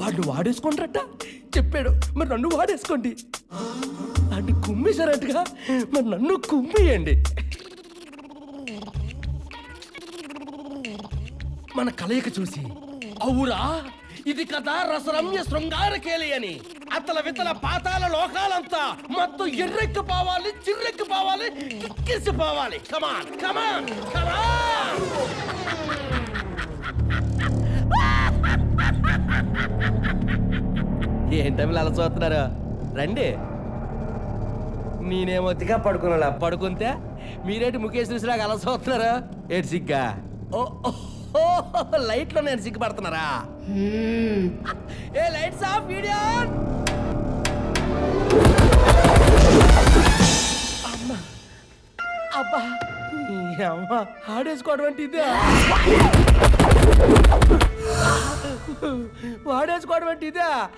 వాడు వాడేసుకుంటారట చెప్పాడు. మరి నన్ను వాడేసుకోండి అంటే కుమ్మేశారట్టుగా, మరి నన్ను కుమ్మేయండి. మన కలయిక చూసి అవురా ఇది కదా రసరమ్య శృంగార కేలి అని అతల వితల పాతాల లోకాలంతా మొత్తం ఎర్రెక్కి పోవాలి, చిర్రెక్కి పోవాలి, కిక్కేసి పోవాలి. కమాన్ కమాన్ కమాన్. ఏంటమి అలా చూస్తున్నారు? రండి. నేనేమొత్తిగా పడుకున్నా. పడుకుంటే మీరేంటి ముఖేష్ చూసినాక అలా చూస్తున్నారా? ఏడు సిగ్గా? ఓ లైట్లో నేను సిగ్గుపడుతున్నారా? ఏ లైట్స్ ఆఫ్, వీడియో అమ్మా అబ్బా అమ్మ ఆడేసుకోవడం అంటే ఇదే. వాడేసుకోవడం అంటే ఇదే.